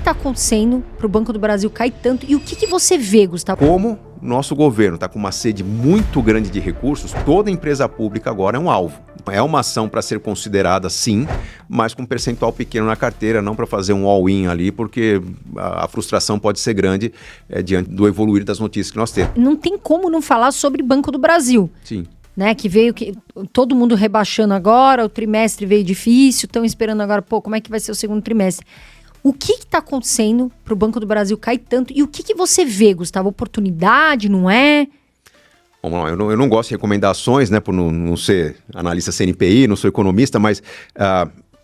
está acontecendo para o Banco do Brasil cair tanto? E o que você vê, Gustavo? Como nosso governo está com uma sede muito grande de recursos, toda empresa pública agora é um alvo. É uma ação para ser considerada, sim, mas com um percentual pequeno na carteira, não para fazer um all-in ali, porque a frustração pode ser grande diante do evoluir das notícias que nós temos. Não tem como não falar sobre Banco do Brasil. Sim. Né, que veio todo mundo rebaixando agora, o trimestre veio difícil, estão esperando agora, como é que vai ser o segundo trimestre? O que está acontecendo para o Banco do Brasil cair tanto? E o que você vê, Gustavo? Oportunidade, não é? Vamos lá, eu não gosto de recomendações, né, por não ser analista CNPI, não sou economista, mas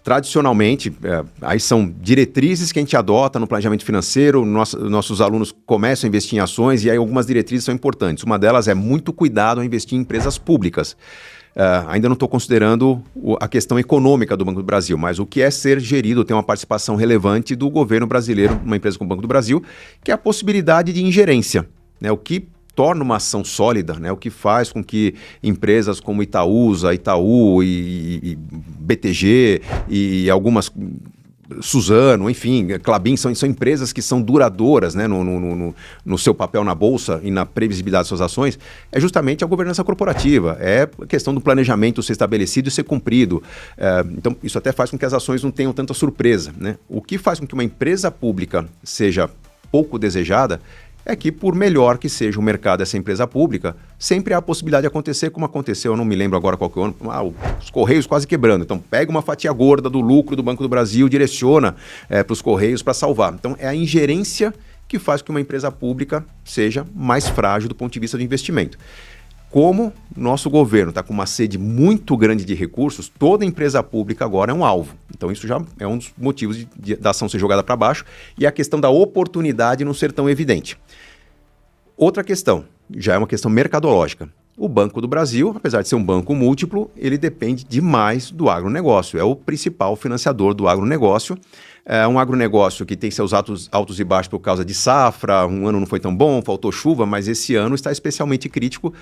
tradicionalmente, aí são diretrizes que a gente adota no planejamento financeiro, nossos alunos começam a investir em ações e aí algumas diretrizes são importantes. Uma delas é muito cuidado ao investir em empresas públicas. Ainda não estou considerando a questão econômica do Banco do Brasil, mas o que é ser gerido, ter uma participação relevante do governo brasileiro numa empresa como o Banco do Brasil, que é a possibilidade de ingerência, né, o que torna uma ação sólida, né? O que faz com que empresas como Itaúsa, Itaú e BTG e algumas Suzano, enfim, Klabin, são empresas que são duradouras, né, no seu papel na Bolsa e na previsibilidade de suas ações, é justamente a governança corporativa, é a questão do planejamento ser estabelecido e ser cumprido. Então, isso até faz com que as ações não tenham tanta surpresa, né? O que faz com que uma empresa pública seja pouco desejada é que, por melhor que seja o mercado dessa empresa pública, sempre há a possibilidade de acontecer, como aconteceu, eu não me lembro agora qual que é o ano, os Correios quase quebrando. Então, pega uma fatia gorda do lucro do Banco do Brasil, direciona para os Correios para salvar. Então, é a ingerência que faz com que uma empresa pública seja mais frágil do ponto de vista do investimento. Como nosso governo está com uma sede muito grande de recursos, toda empresa pública agora é um alvo. Então isso já é um dos motivos da ação ser jogada para baixo e a questão da oportunidade não ser tão evidente. Outra questão, já é uma questão mercadológica. O Banco do Brasil, apesar de ser um banco múltiplo, ele depende demais do agronegócio. É o principal financiador do agronegócio. É um agronegócio que tem seus altos e baixos por causa de safra, um ano não foi tão bom, faltou chuva, mas esse ano está especialmente crítico,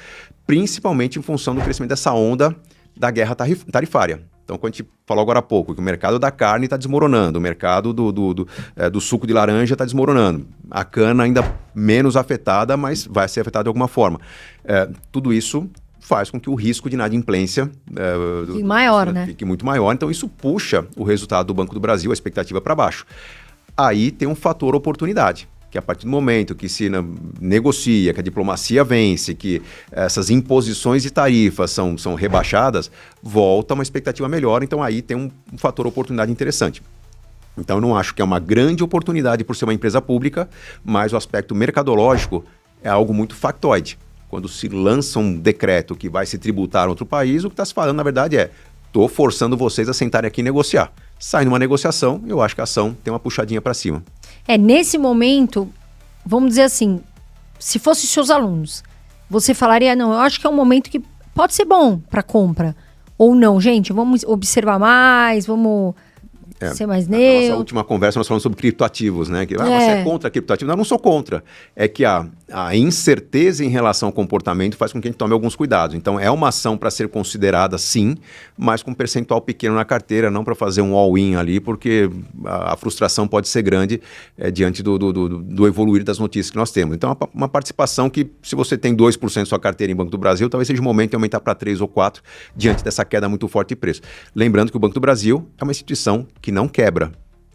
principalmente em função do crescimento dessa onda da guerra tarifária. Então, quando a gente falou agora há pouco que o mercado da carne está desmoronando, o mercado do suco de laranja está desmoronando, a cana ainda menos afetada, mas vai ser afetada de alguma forma. Tudo isso faz com que o risco de inadimplência fique muito maior. Então, isso puxa o resultado do Banco do Brasil, a expectativa para baixo. Aí tem um fator oportunidade, que a partir do momento que se negocia, que a diplomacia vence, que essas imposições de tarifas são rebaixadas, volta uma expectativa melhor. Então, aí tem um fator oportunidade interessante. Então, eu não acho que é uma grande oportunidade por ser uma empresa pública, mas o aspecto mercadológico é algo muito factoide. Quando se lança um decreto que vai se tributar em outro país, o que está se falando, na verdade, estou forçando vocês a sentarem aqui e negociar. Sai numa negociação, eu acho que a ação tem uma puxadinha para cima. Nesse momento, vamos dizer assim, se fossem seus alunos, você falaria, não, eu acho que é um momento que pode ser bom para compra. Ou não, gente, vamos observar mais, vamos ser mais neutro. Na nossa última conversa nós falamos sobre criptoativos, né? Que, você é contra criptoativos? Não, eu não sou contra. É que a incerteza em relação ao comportamento faz com que a gente tome alguns cuidados. Então, é uma ação para ser considerada, sim, mas com um percentual pequeno na carteira, não para fazer um all-in ali, porque a frustração pode ser grande diante do evoluir das notícias que nós temos. Então, uma participação que, se você tem 2% da sua carteira em Banco do Brasil, talvez seja o momento de aumentar para 3 ou 4 diante dessa queda muito forte de preço. Lembrando que o Banco do Brasil é uma instituição que não quebra.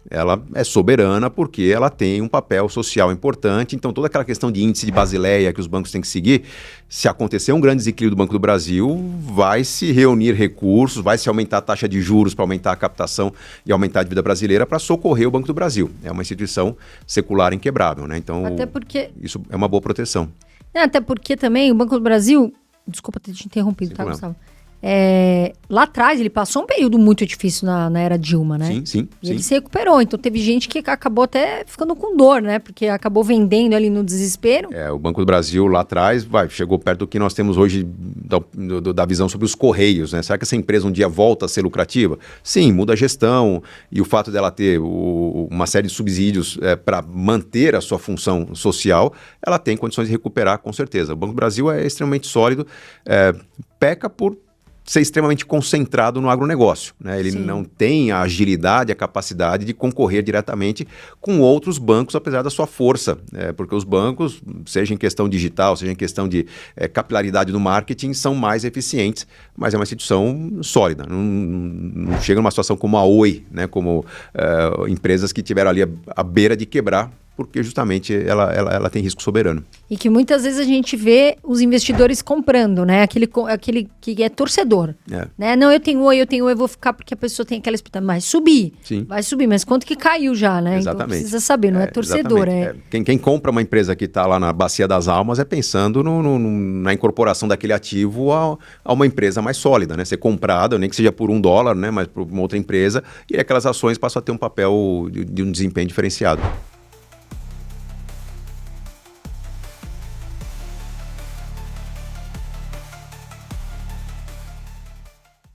Ela é soberana porque ela tem um papel social importante, então toda aquela questão de índice de Basileia que os bancos têm que seguir, se acontecer um grande desequilíbrio do Banco do Brasil, vai se reunir recursos, vai se aumentar a taxa de juros para aumentar a captação e aumentar a dívida brasileira para socorrer o Banco do Brasil. É uma instituição secular inquebrável, né? Então, isso é uma boa proteção. Até porque também o Banco do Brasil, desculpa ter te interrompido, tá, Gustavo? Lá atrás ele passou um período muito difícil na era Dilma, né? Sim. Ele se recuperou, então teve gente que acabou até ficando com dor, né? Porque acabou vendendo ali no desespero. O Banco do Brasil lá atrás chegou perto do que nós temos hoje da visão sobre os Correios, né? Será que essa empresa um dia volta a ser lucrativa? Sim, muda a gestão e o fato dela ter uma série de subsídios para manter a sua função social, ela tem condições de recuperar com certeza. O Banco do Brasil é extremamente sólido, peca por ser extremamente concentrado no agronegócio, né? Ele Sim. não tem a agilidade, a capacidade de concorrer diretamente com outros bancos, apesar da sua força, porque os bancos, seja em questão digital, seja em questão de capilaridade do marketing, são mais eficientes, mas é uma instituição sólida. Não chega numa situação como a Oi, né? Como empresas que tiveram ali à beira de quebrar, porque justamente ela tem risco soberano. E que muitas vezes a gente vê os investidores comprando, né? Aquele que é torcedor. Né? Não, eu tenho Oi, eu vou ficar porque a pessoa tem aquela expectativa. Mas subir, Sim. vai subir. Mas quanto que caiu já, né? Exatamente. Então precisa saber, não é torcedor. Quem compra uma empresa que está lá na Bacia das Almas é pensando na incorporação daquele ativo a uma empresa mais sólida, né? Ser comprada, nem que seja por $1, né? Mas por uma outra empresa, e aquelas ações passam a ter um papel de um desempenho diferenciado.